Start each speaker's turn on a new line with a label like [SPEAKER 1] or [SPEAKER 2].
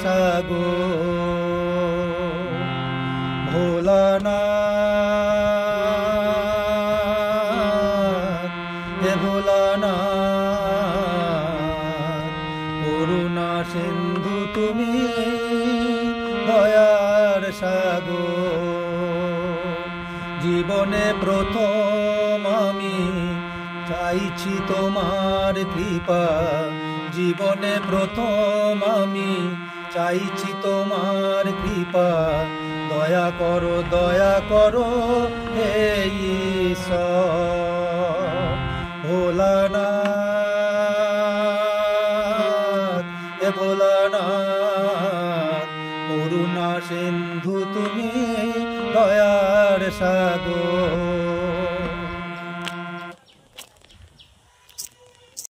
[SPEAKER 1] সাগর ভোলানাথ হে ভোলানাথ করুণা সিন্ধু তুমি দয়ার সাগর জীবনে প্রথম আমি চাইছি তোমার কৃপা জীবনে প্রথম আমি চাইছি তোমার কৃপা দয়া করো হে ঈশ্বর ভোলানাথ হে ভোলানাথ করুণা সিন্ধু তুমি দয়ার সাগর